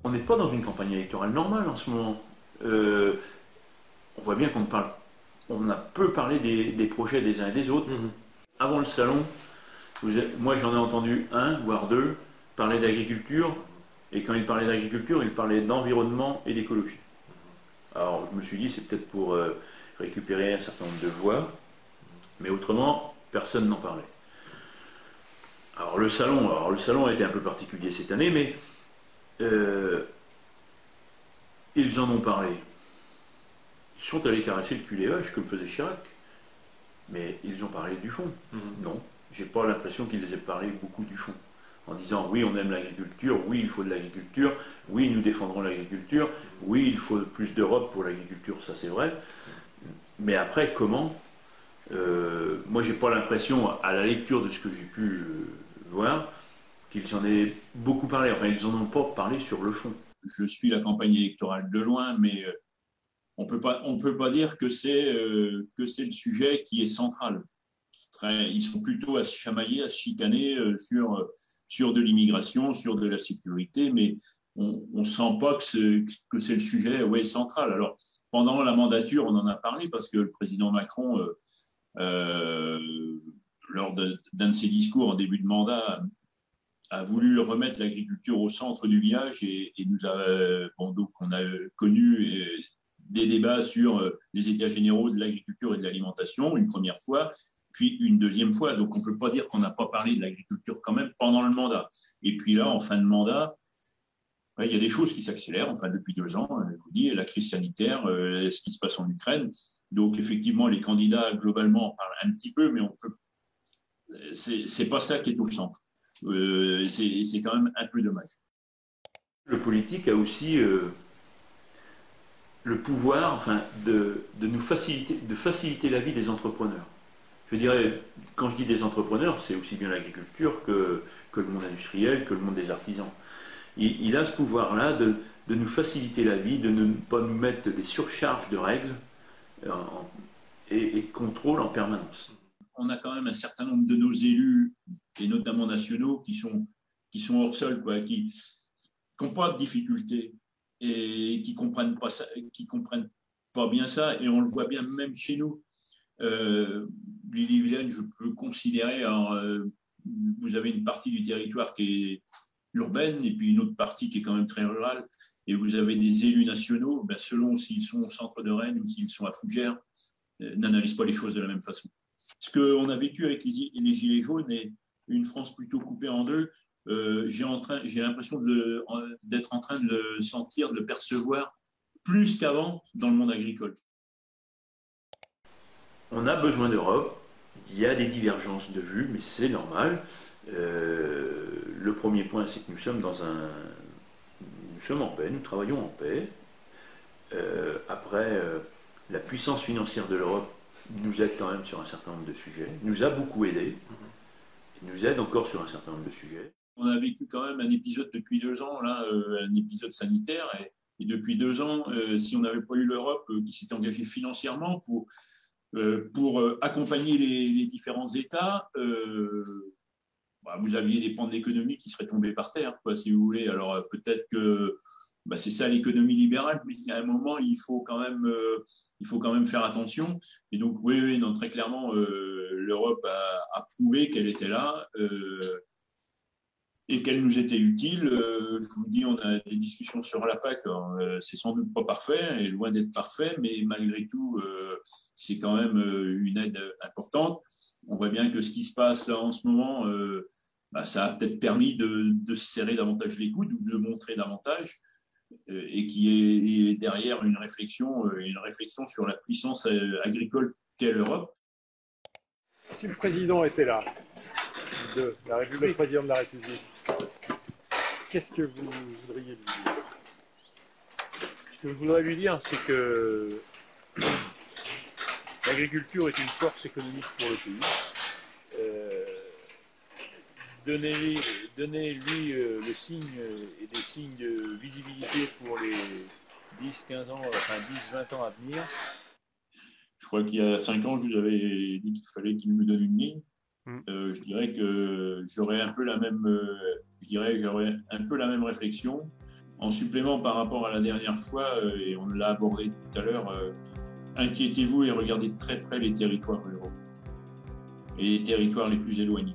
on n'est pas dans une campagne électorale normale en ce moment. On voit bien on a peu parlé des projets des uns et des autres. Avant le salon, moi j'en ai entendu un, voire deux, parler d'agriculture, et quand il parlait d'agriculture, il parlait d'environnement et d'écologie. Alors je me suis dit, c'est peut-être pour récupérer un certain nombre de voix, mais autrement, personne n'en parlait. Alors le salon a été un peu particulier cette année, mais ils en ont parlé. Ils sont allés caresser le cul des vaches, comme faisait Chirac, mais ils ont parlé du fond. Non, j'ai pas l'impression qu'ils aient parlé beaucoup du fond. En disant oui, on aime l'agriculture, oui, il faut de l'agriculture, oui, nous défendrons l'agriculture, oui, il faut plus d'Europe pour l'agriculture, ça c'est vrai. Mais après, comment moi, j'ai pas l'impression, à la lecture de ce que j'ai pu voir, qu'ils en aient beaucoup parlé. Enfin, ils en ont pas parlé sur le fond. Je suis la campagne électorale de loin, mais on peut pas dire que c'est le sujet qui est central. Ils sont plutôt à se chamailler, à se chicaner sur de l'immigration, sur de la sécurité, mais on sent pas que c'est le sujet central. Alors, pendant la mandature, on en a parlé parce que le président Macron, lors d'un de ses discours en début de mandat, a voulu remettre l'agriculture au centre du village et donc on a connu des débats sur les états généraux de l'agriculture et de l'alimentation, une première fois, puis une deuxième fois. Donc on ne peut pas dire qu'on n'a pas parlé de l'agriculture quand même pendant le mandat. Et puis là, en fin de mandat, il y a des choses qui s'accélèrent. Enfin, depuis 2 ans, je vous dis, la crise sanitaire, ce qui se passe en Ukraine. Donc effectivement, les candidats globalement en parlent un petit peu, mais c'est pas ça qui est au centre. C'est quand même un peu dommage. Le politique a aussi le pouvoir, enfin, de nous faciliter la vie des entrepreneurs. Je dirais, quand je dis des entrepreneurs, c'est aussi bien l'agriculture que le monde industriel, que le monde des artisans. Il a ce pouvoir-là de nous faciliter la vie, de ne pas nous mettre des surcharges de règles et de contrôle en permanence. On a quand même un certain nombre de nos élus, et notamment nationaux, qui sont hors sol, quoi, qui n'ont pas de difficultés et qui comprennent pas ça, qui comprennent pas bien ça, et on le voit bien même chez nous. L'Ille-et-Vilaine, je peux considérer, vous avez une partie du territoire qui est urbaine et puis une autre partie qui est quand même très rurale, et vous avez des élus nationaux, selon s'ils sont au centre de Rennes ou s'ils sont à Fougères, n'analysent pas les choses de la même façon. Ce qu'on a vécu avec les Gilets jaunes et une France plutôt coupée en deux, j'ai l'impression d'être en train de le sentir, de le percevoir plus qu'avant dans le monde agricole. On a besoin d'Europe, il y a des divergences de vues, mais c'est normal. Le premier point, c'est que nous sommes en paix, nous travaillons en paix. Après, la puissance financière de l'Europe nous aide quand même sur un certain nombre de sujets, nous a beaucoup aidé, nous aide encore sur un certain nombre de sujets. On a vécu quand même un épisode depuis 2 ans, là, un épisode sanitaire, et depuis 2 ans, si on n'avait pas eu l'Europe qui s'est engagée financièrement pour accompagner les différents États, vous aviez des pans de l'économie qui seraient tombés par terre, quoi, si vous voulez. Alors peut-être que c'est ça l'économie libérale, mais il y a un moment, il faut quand même faire attention. Et donc, oui, non, très clairement, l'Europe a prouvé qu'elle était là et qu'elle nous était utile. Je vous dis, on a des discussions sur la PAC. C'est sans doute pas parfait, et loin d'être parfait, mais malgré tout, c'est quand même une aide importante. On voit bien que ce qui se passe là en ce moment, ça a peut-être permis de serrer davantage les coudes ou de le montrer davantage, et qui est derrière une réflexion sur la puissance agricole qu'est l'Europe. Si le président était là, le président de la République, qu'est-ce que vous voudriez lui dire? Ce que je voudrais lui dire, c'est que l'agriculture est une force économique pour le pays. Donnez-lui le signe et des signes de visibilité pour les 10-15 ans, enfin 10-20 ans à venir. Je crois qu'il y a 5 ans, je vous avais dit qu'il fallait qu'il me donne une ligne. Je dirais que j'aurais un peu la même réflexion. En supplément par rapport à la dernière fois, et on l'a abordé tout à l'heure, inquiétez-vous et regardez de très près les territoires ruraux et les territoires les plus éloignés.